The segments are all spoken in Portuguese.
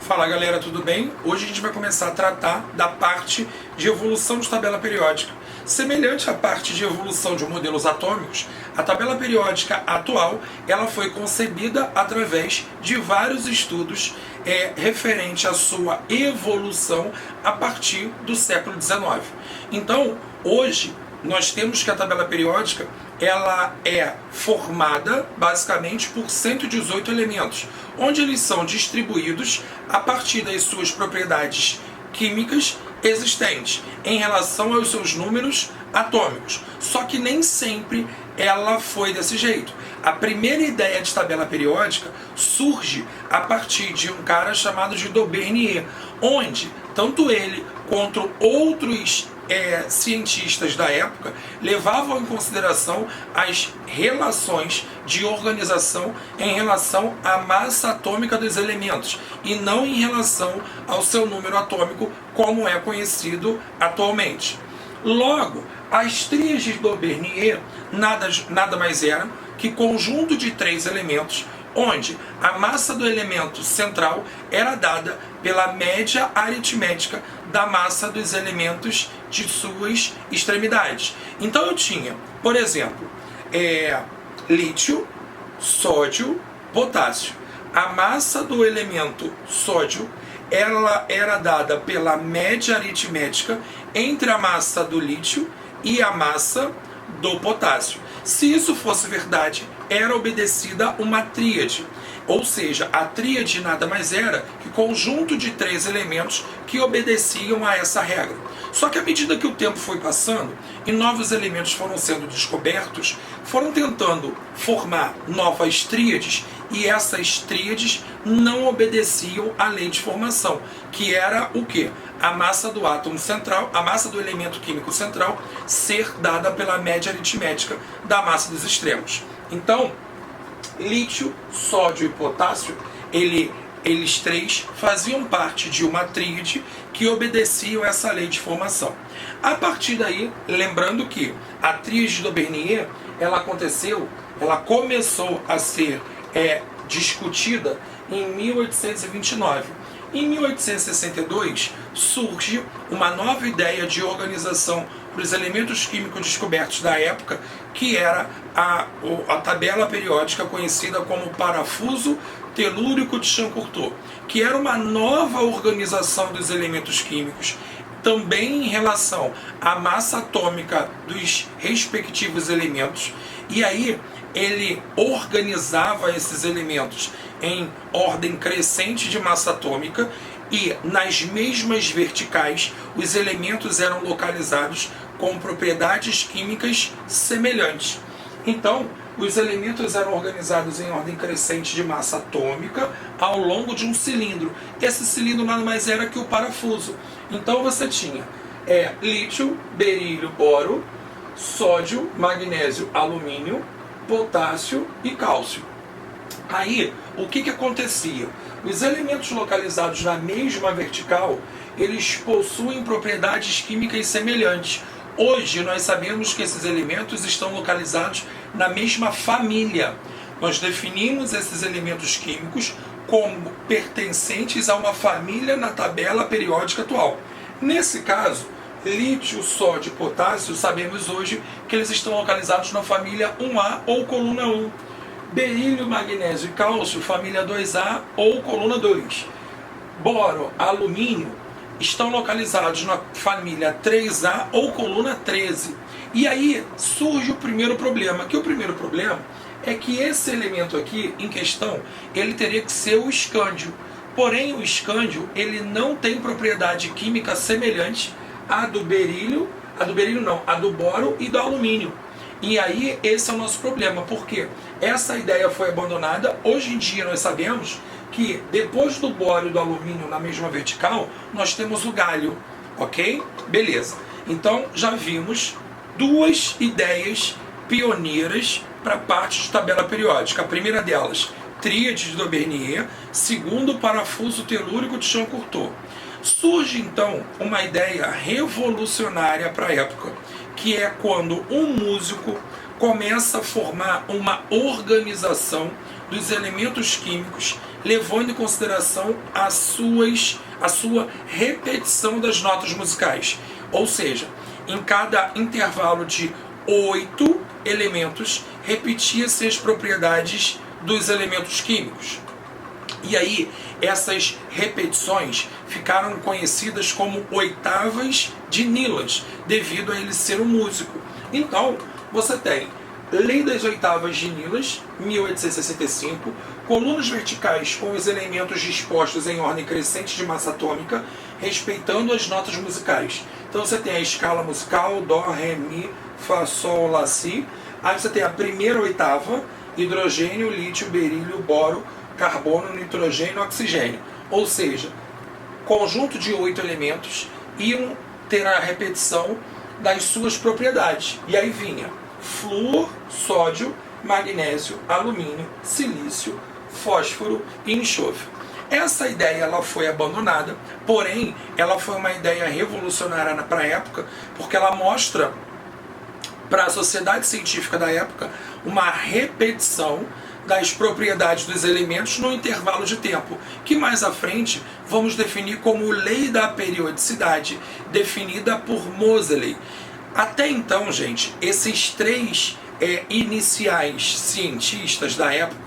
Fala galera, tudo bem? Hoje a gente vai começar a tratar da parte de evolução de tabela periódica. Semelhante à parte de evolução de modelos atômicos, a tabela periódica atual ela foi concebida através de vários estudos referente à sua evolução a partir do século XIX. Então, hoje, nós temos que a tabela periódica ela é formada basicamente por 118 elementos, onde eles são distribuídos a partir das suas propriedades químicas existentes em relação aos seus números atômicos. Só que nem sempre ela foi desse jeito. A primeira ideia de tabela periódica surge a partir de um cara chamado de Daubernier, onde tanto ele quanto outros cientistas da época levavam em consideração as relações de organização em relação à massa atômica dos elementos e não em relação ao seu número atômico, como é conhecido atualmente. Logo, as tríades de Daubernier nada mais eram que conjunto de três elementos, onde a massa do elemento central era dada pela média aritmética da massa dos elementos de suas extremidades. Então eu tinha, por exemplo, lítio, sódio, potássio. A massa do elemento sódio ela era dada pela média aritmética entre a massa do lítio e a massa do potássio. Se isso fosse verdade, era obedecida uma tríade. Ou seja, a tríade nada mais era que conjunto de três elementos que obedeciam a essa regra. Só que à medida que o tempo foi passando e novos elementos foram sendo descobertos, foram tentando formar novas tríades e essas tríades não obedeciam à lei de formação, que era o quê? A massa do átomo central, a massa do elemento químico central ser dada pela média aritmética da massa dos extremos. Então, lítio, sódio e potássio, eles três faziam parte de uma tríade que obedeciam essa lei de formação. A partir daí, lembrando que a tríade de Daubernier, ela começou a ser discutida em 1829. Em 1862, surge uma nova ideia de organização dos elementos químicos descobertos da época, que era a tabela periódica conhecida como parafuso telúrico de Chancourtot, que era uma nova organização dos elementos químicos, também em relação à massa atômica dos respectivos elementos, e aí ele organizava esses elementos em ordem crescente de massa atômica e nas mesmas verticais os elementos eram localizados com propriedades químicas semelhantes. Então, os elementos eram organizados em ordem crescente de massa atômica ao longo de um cilindro. Esse cilindro nada mais era que o parafuso. Então você tinha lítio, berílio, boro, sódio, magnésio, alumínio, potássio e cálcio. Aí, o que acontecia? Os elementos localizados na mesma vertical, eles possuem propriedades químicas semelhantes. Hoje, nós sabemos que esses elementos estão localizados na mesma família. Nós definimos esses elementos químicos como pertencentes a uma família na tabela periódica atual. Nesse caso, lítio, sódio e potássio, sabemos hoje que eles estão localizados na família 1A ou coluna 1. Berílio, magnésio e cálcio, família 2A ou coluna 2. Boro, alumínio, estão localizados na família 3A ou coluna 13. E aí surge o primeiro problema, que o primeiro problema é que esse elemento aqui, em questão, ele teria que ser o escândio. Porém, o escândio, ele não tem propriedade química semelhante à do berílio, a do boro e do alumínio. E aí, esse é o nosso problema, porque essa ideia foi abandonada. Hoje em dia, nós sabemos que depois do boro e do alumínio na mesma vertical, nós temos o gálio, ok? Beleza. Então, já vimos duas ideias pioneiras para a parte de tabela periódica. A primeira delas, tríade de Daubernier, segundo, parafuso telúrico de Chancourtot. Surge, então, uma ideia revolucionária para a época, que é quando um músico começa a formar uma organização dos elementos químicos levando em consideração a sua repetição das notas musicais. Ou seja, em cada intervalo de 8 elementos, repetia-se as propriedades dos elementos químicos. E aí, essas repetições ficaram conhecidas como oitavas de Nilas, devido a ele ser um músico. Então, você tem Lei das Oitavas de Nilas, 1865, colunas verticais com os elementos dispostos em ordem crescente de massa atômica, respeitando as notas musicais. Então você tem a escala musical, Dó, Ré, Mi, Fá, Sol, Lá, Si. Aí você tem a primeira oitava, hidrogênio, lítio, berílio, boro, carbono, nitrogênio, oxigênio. Ou seja, conjunto de 8 elementos iam ter a repetição das suas propriedades. E aí vinha flúor, sódio, magnésio, alumínio, silício, fósforo e enxofre. Essa ideia ela foi abandonada, porém ela foi uma ideia revolucionária para a época, porque ela mostra para a sociedade científica da época uma repetição das propriedades dos elementos no intervalo de tempo, que mais à frente vamos definir como lei da periodicidade, definida por Moseley. Até então, gente, esses três iniciais cientistas da época,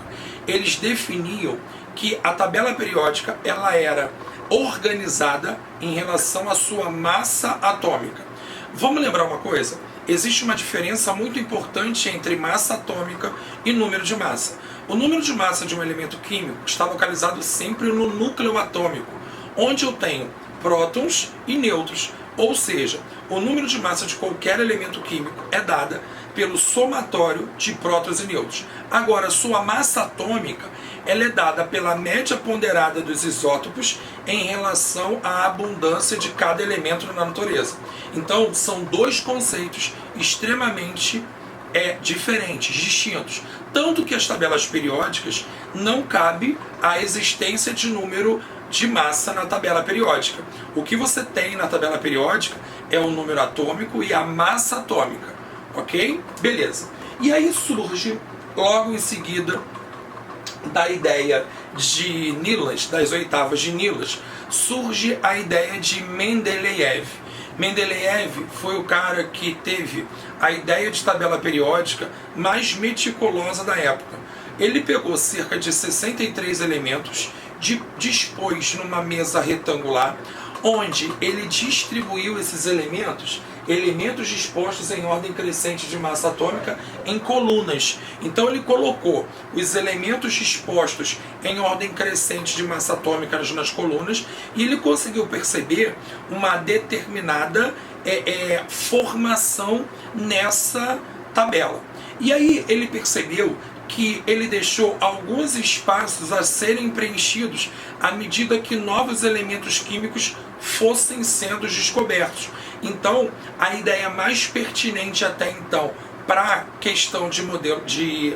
eles definiam que a tabela periódica ela era organizada em relação à sua massa atômica. Vamos lembrar uma coisa? Existe uma diferença muito importante entre massa atômica e número de massa. O número de massa de um elemento químico está localizado sempre no núcleo atômico, onde eu tenho prótons e nêutrons. Ou seja, o número de massa de qualquer elemento químico é dada pelo somatório de prótons e nêutrons. Agora, sua massa atômica ela é dada pela média ponderada dos isótopos em relação à abundância de cada elemento na natureza. Então, são dois conceitos extremamente diferentes, distintos. Tanto que as tabelas periódicas não cabe a existência de número de massa na tabela periódica. O que você tem na tabela periódica é o número atômico e a massa atômica. Ok? Beleza. E aí surge, logo em seguida, da ideia de Nilas, das oitavas de Nilas, surge a ideia de Mendeleev. Mendeleev foi o cara que teve a ideia de tabela periódica mais meticulosa da época. Ele pegou cerca de 63 elementos, dispôs numa mesa retangular, onde ele distribuiu esses elementos dispostos em ordem crescente de massa atômica, em colunas. Então ele colocou os elementos dispostos em ordem crescente de massa atômica nas colunas, e ele conseguiu perceber uma determinada formação nessa tabela. E aí ele percebeu que ele deixou alguns espaços a serem preenchidos à medida que novos elementos químicos fossem sendo descobertos. Então, a ideia mais pertinente até então para a questão de modelo de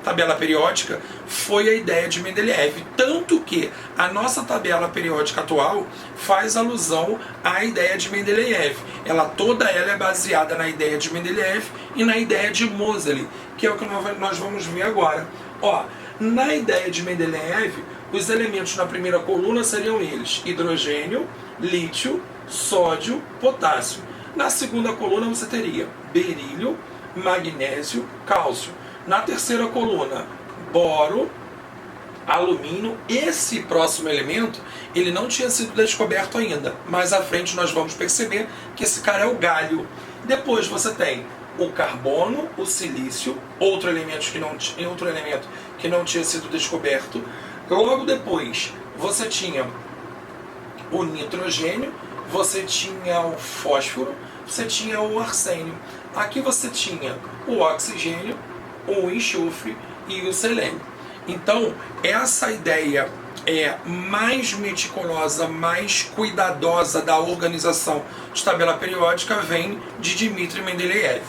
tabela periódica foi a ideia de Mendeleev. Tanto que a nossa tabela periódica atual faz alusão à ideia de Mendeleev. Toda ela é baseada na ideia de Mendeleev e na ideia de Moseley, que é o que nós vamos ver agora. Na ideia de Mendeleev, os elementos na primeira coluna seriam eles: hidrogênio, lítio, sódio, potássio. Na segunda coluna você teria berílio, magnésio, cálcio. Na terceira coluna, boro, alumínio. Esse próximo elemento, ele não tinha sido descoberto ainda. Mais à frente nós vamos perceber que esse cara é o gálio. Depois você tem o carbono, o silício, outro elemento que não tinha sido descoberto. Logo depois você tinha o nitrogênio, você tinha o fósforo, você tinha o arsênio. Aqui você tinha o oxigênio, o enxofre e o selênio. Então, essa ideia mais meticulosa, mais cuidadosa da organização de tabela periódica vem de Dmitri Mendeleev.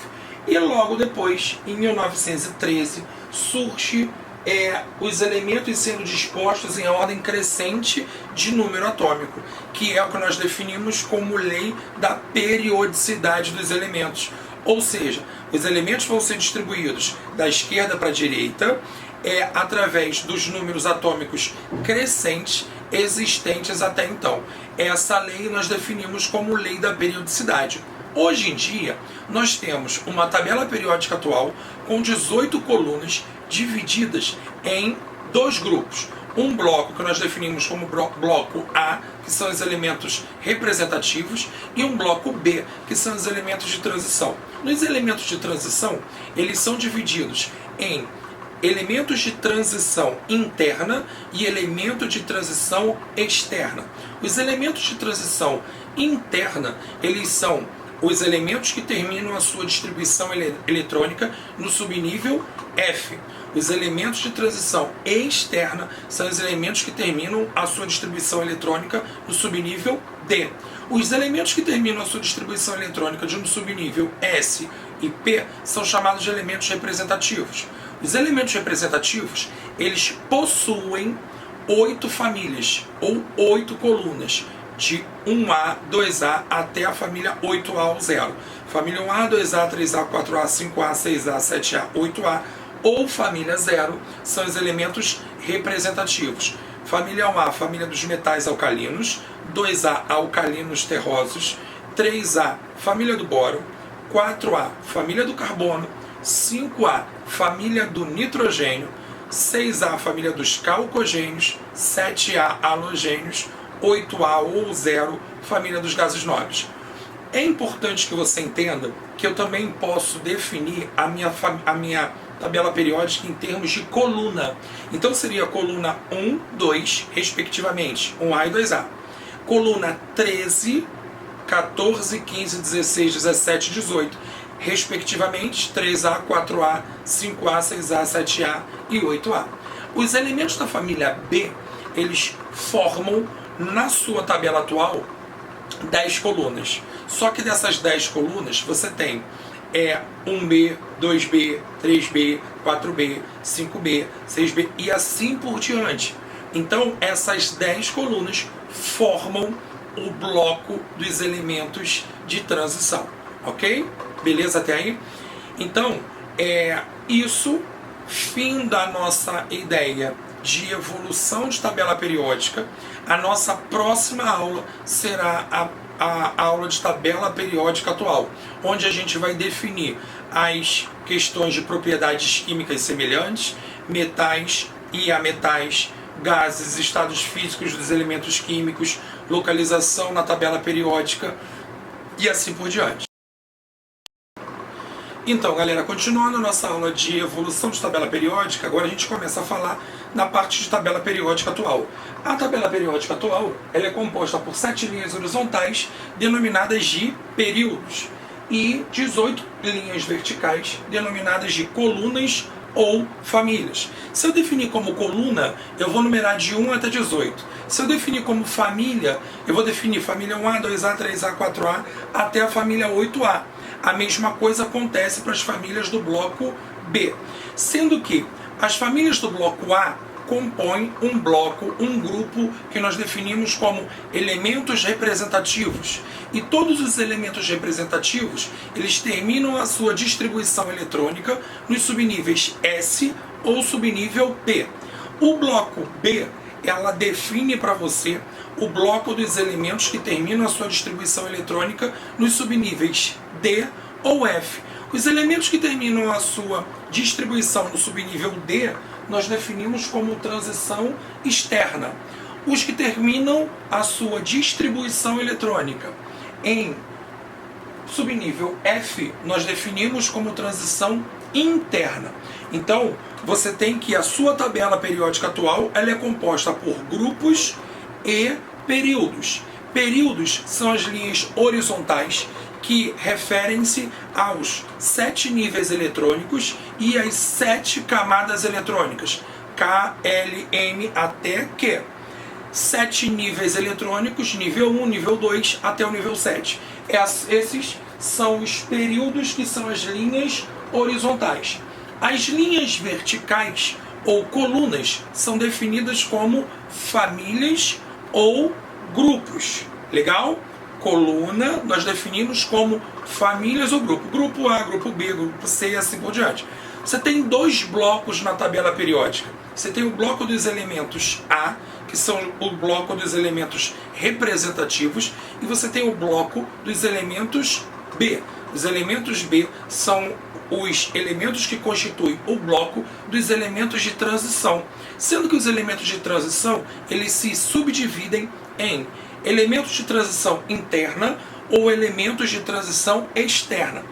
E logo depois, em 1913, surge os elementos sendo dispostos em ordem crescente de número atômico, que é o que nós definimos como lei da periodicidade dos elementos. Ou seja, os elementos vão ser distribuídos da esquerda para a direita é através dos números atômicos crescentes existentes até então. Essa lei nós definimos como lei da periodicidade. Hoje em dia, nós temos uma tabela periódica atual com 18 colunas divididas em dois grupos. Um bloco que nós definimos como bloco A, que são os elementos representativos, e um bloco B, que são os elementos de transição. Nos elementos de transição, eles são divididos em elementos de transição interna e elemento de transição externa. Os elementos de transição interna, eles são os elementos que terminam a sua distribuição eletrônica no subnível F. Os elementos de transição externa são os elementos que terminam a sua distribuição eletrônica no subnível D. Os elementos que terminam a sua distribuição eletrônica no subnível S e P são chamados de elementos representativos. Os elementos representativos, eles possuem 8 famílias ou 8 colunas, de 1A, 2A até a família 8A ao 0. Família 1A, 2A, 3A, 4A, 5A, 6A, 7A, 8A ou família 0 são os elementos representativos. Família 1A, família dos metais alcalinos, 2A, alcalinos terrosos, 3A, família do boro, 4A, família do carbono, 5A, família do nitrogênio, 6A, família dos calcogênios, 7A, halogênios, 8A ou 0, família dos gases nobres. É importante que você entenda que eu também posso definir a minha tabela periódica em termos de coluna. Então seria coluna 1, 2, respectivamente, 1A e 2A. Coluna 13, 14, 15, 16, 17 e 18, respectivamente, 3A, 4A, 5A, 6A, 7A e 8A. Os elementos da família B, eles formam, na sua tabela atual, 10 colunas. Só que dessas 10 colunas, você tem 1B, 2B, 3B, 4B, 5B, 6B e assim por diante. Então, essas 10 colunas formam o bloco dos elementos de transição. Ok? Beleza até aí? Então, isso, fim da nossa ideia de evolução de tabela periódica. A nossa próxima aula será a aula de tabela periódica atual, onde a gente vai definir as questões de propriedades químicas semelhantes, metais e ametais, gases, estados físicos dos elementos químicos, localização na tabela periódica e assim por diante. Então, galera, continuando a nossa aula de evolução de tabela periódica, agora a gente começa a falar na parte de tabela periódica atual. A tabela periódica atual, ela é composta por 7 linhas horizontais, denominadas de períodos, e 18 linhas verticais, denominadas de colunas ou famílias. Se eu definir como coluna, eu vou numerar de 1 até 18. Se eu definir como família, eu vou definir família 1A, 2A, 3A, 4A, até a família 8A. A mesma coisa acontece para as famílias do bloco B. Sendo que as famílias do bloco A compõem um bloco, um grupo que nós definimos como elementos representativos. E todos os elementos representativos, eles terminam a sua distribuição eletrônica nos subníveis S ou subnível P. O bloco B, ela define para você o bloco dos elementos que terminam a sua distribuição eletrônica nos subníveis D ou F. Os elementos que terminam a sua distribuição no subnível D, nós definimos como transição externa. Os que terminam a sua distribuição eletrônica em subnível F, nós definimos como transição interna. Então, você tem que a sua tabela periódica atual, ela é composta por grupos e períodos. Períodos são as linhas horizontais que referem-se aos 7 níveis eletrônicos e às 7 camadas eletrônicas, K, L, M até Q. 7 níveis eletrônicos, nível 1, nível 2 até o nível 7. Esses são os períodos, que são as linhas horizontais. As linhas verticais ou colunas são definidas como famílias ou grupos. Legal? Coluna nós definimos como famílias ou grupo. Grupo A, grupo B, grupo C e assim por diante. Você tem dois blocos na tabela periódica. Você tem o bloco dos elementos A, que são o bloco dos elementos representativos, e você tem o bloco dos elementos B. Os elementos B são os elementos que constituem o bloco dos elementos de transição, sendo que os elementos de transição eles se subdividem em elementos de transição interna ou elementos de transição externa.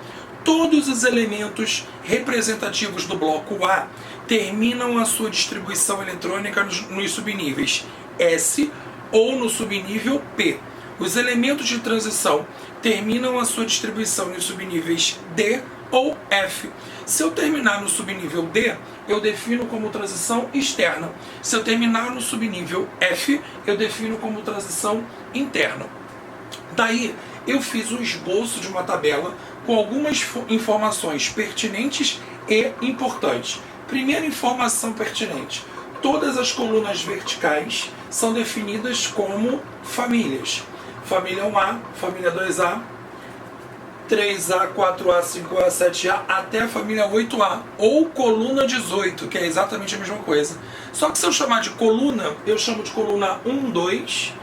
Todos os elementos representativos do bloco A terminam a sua distribuição eletrônica nos subníveis S ou no subnível P. Os elementos de transição terminam a sua distribuição nos subníveis D ou F. Se eu terminar no subnível D, eu defino como transição externa. Se eu terminar no subnível F, eu defino como transição interna. Daí, eu fiz um esboço de uma tabela com algumas informações pertinentes e importantes. Primeira informação pertinente: todas as colunas verticais são definidas como famílias. Família 1A, família 2A, 3A, 4A, 5A, 7A, até a família 8A, ou coluna 18, que é exatamente a mesma coisa. Só que se eu chamar de coluna, eu chamo de coluna 1, 2,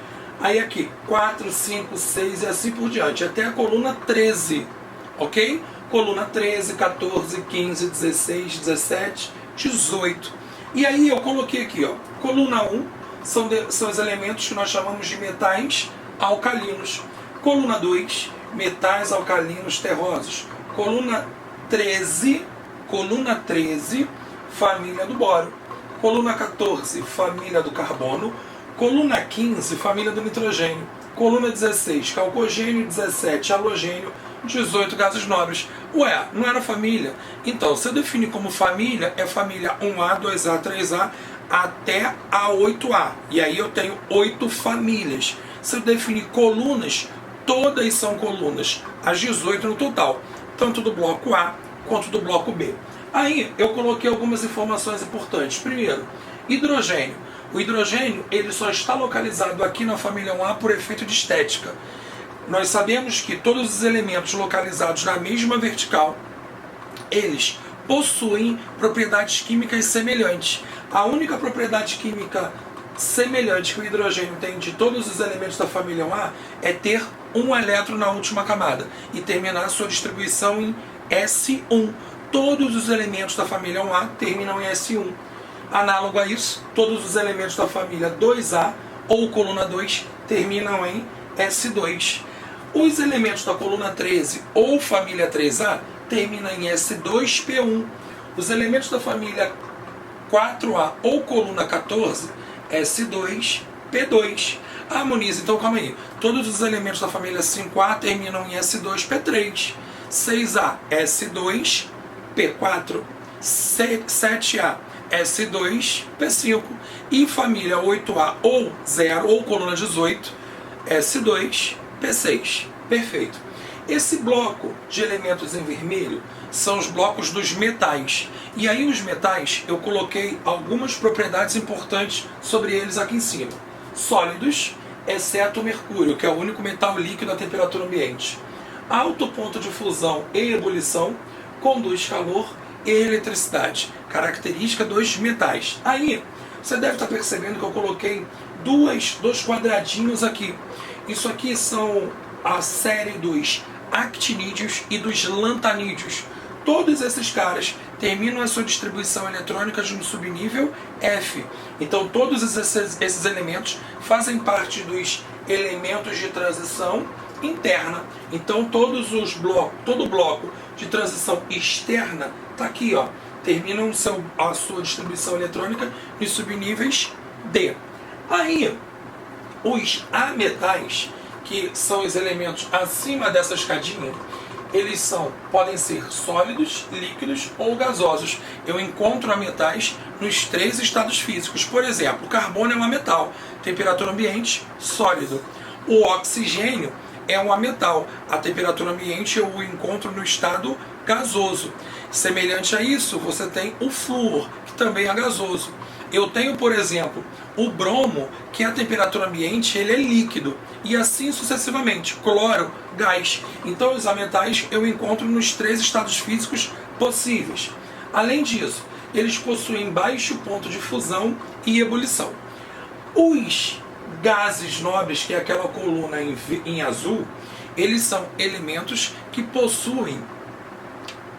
aí aqui 4, 5, 6 e assim por diante, até a coluna 13, ok? Coluna 13, 14, 15, 16, 17, 18. E aí eu coloquei aqui, ó, coluna 1 são os elementos que nós chamamos de metais alcalinos. Coluna 2, metais alcalinos terrosos. Coluna 13, família do boro. Coluna 14, família do carbono. Coluna 15, família do nitrogênio. Coluna 16, calcogênio. 17, halogênio. 18, gases nobres. Ué, não era família? Então, se eu definir como família, é família 1A, 2A, 3A, até a 8A. E aí eu tenho 8 famílias. Se eu definir colunas, todas são colunas, as 18 no total, tanto do bloco A quanto do bloco B. Aí eu coloquei algumas informações importantes. Primeiro, hidrogênio. O hidrogênio ele só está localizado aqui na família 1A por efeito de estética. Nós sabemos que todos os elementos localizados na mesma vertical, eles possuem propriedades químicas semelhantes. A única propriedade química semelhante que o hidrogênio tem de todos os elementos da família 1A é ter um elétron na última camada e terminar sua distribuição em S1. Todos os elementos da família 1A terminam em S1. Análogo a isso, todos os elementos da família 2A ou coluna 2 terminam em S2. Os elementos da coluna 13 ou família 3A terminam em S2P1. Os elementos da família 4A ou coluna 14, S2P2. Harmoniza, então calma aí. Todos os elementos da família 5A terminam em S2P3. 6A, S2P4. 7A, S2P5. E família 8A ou 0 ou coluna 18, S2P6. Perfeito. Esse bloco de elementos em vermelho são os blocos dos metais. E aí os metais, eu coloquei algumas propriedades importantes sobre eles aqui em cima. Sólidos, exceto o mercúrio, que é o único metal líquido a temperatura ambiente. Alto ponto de fusão e ebulição, conduz calor e eletricidade. Característica dos metais. Aí, você deve estar percebendo que eu coloquei dois quadradinhos aqui. Isso aqui são a série dos actinídeos e dos lantanídeos. Todos esses caras terminam a sua distribuição eletrônica no subnível F. Então todos esses elementos fazem parte dos elementos de transição interna. Então todo bloco de transição externa está aqui, ó, terminam a sua distribuição eletrônica nos subníveis D. Aí os ametais, que são os elementos acima dessa escadinha, eles podem ser sólidos, líquidos ou gasosos. Eu encontro ametais nos 3 estados físicos. Por exemplo, o carbono é um ametal, temperatura ambiente, sólido. O oxigênio é um ametal, a temperatura ambiente eu o encontro no estado gasoso. Semelhante a isso, você tem o flúor, que também é gasoso. Eu tenho, por exemplo, o bromo, que a temperatura ambiente ele é líquido, e assim sucessivamente, cloro, gás. Então os ametais eu encontro nos 3 estados físicos possíveis. Além disso, eles possuem baixo ponto de fusão e ebulição. Os gases nobres, que é aquela coluna em azul, eles são elementos que possuem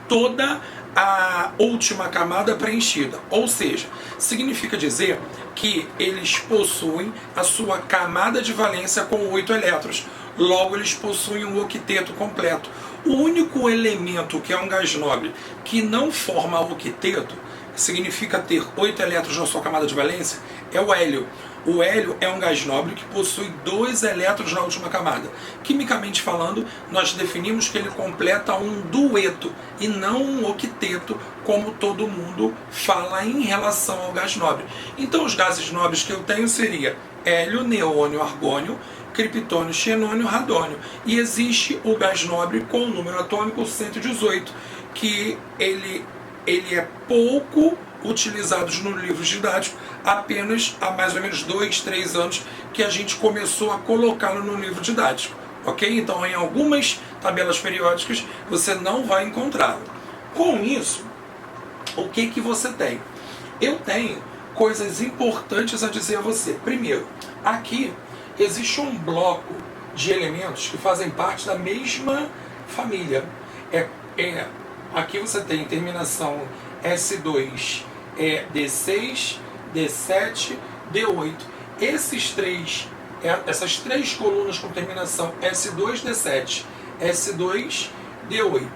toda a última camada preenchida. Ou seja, significa dizer que eles possuem a sua camada de valência com 8 elétrons. Logo, eles possuem um octeto completo. O único elemento que é um gás nobre que não forma octeto, que significa ter 8 elétrons na sua camada de valência, é o hélio. O hélio é um gás nobre que possui 2 elétrons na última camada. Quimicamente falando, nós definimos que ele completa um dueto e não um octeto, como todo mundo fala em relação ao gás nobre. Então, os gases nobres que eu tenho seria hélio, neônio, argônio, criptônio, xenônio, radônio. E existe o gás nobre com o número atômico 118, que ele é pouco utilizado no livro didático, apenas há mais ou menos 2, 3 anos que a gente começou a colocá-lo no livro didático, ok? Então, em algumas tabelas periódicas você não vai encontrá-lo. Com isso, o que você tem? Eu tenho coisas importantes a dizer a você. Primeiro, aqui existe um bloco de elementos que fazem parte da mesma família. Aqui você tem terminação S2, D6, D7, D8. Essas três colunas com terminação S2, D7, S2, D8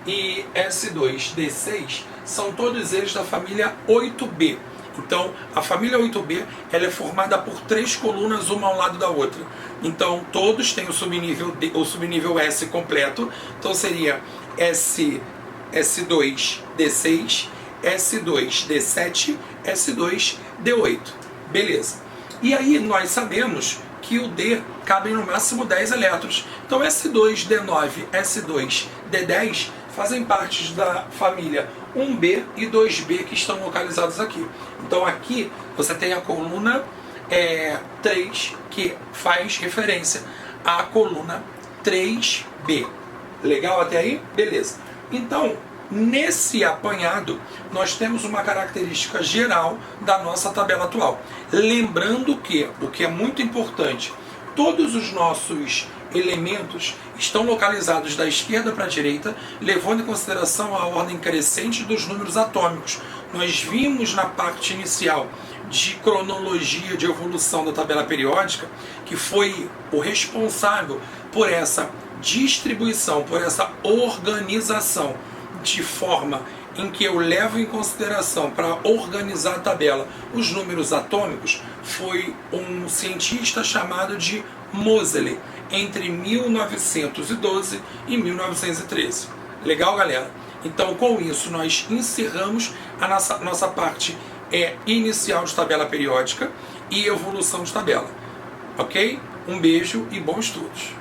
e S2, D6 são todos eles da família 8B. Então, a família 8B ela é formada por 3 colunas, uma ao lado da outra. Então, todos têm o subnível S completo. Então, seria S2, D6, S2, D7, S2, D8. Beleza. E aí, nós sabemos que o D cabe no máximo 10 elétrons. Então, S2, D9, S2, D10 fazem parte da família 1B e 2B que estão localizados aqui. Então aqui você tem a coluna 3, que faz referência à coluna 3B. Legal até aí? Beleza. Então, nesse apanhado, nós temos uma característica geral da nossa tabela atual. Lembrando que, o que é muito importante, todos os nossos elementos estão localizados da esquerda para a direita, levando em consideração a ordem crescente dos números atômicos. Nós vimos na parte inicial de cronologia de evolução da tabela periódica, que foi o responsável por essa distribuição, por essa organização, de forma em que eu levo em consideração para organizar a tabela os números atômicos, foi um cientista chamado de Moseley, entre 1912 e 1913. Legal, galera? Então, com isso, nós encerramos a nossa parte inicial de tabela periódica e evolução de tabela. Ok? Um beijo e bons estudos!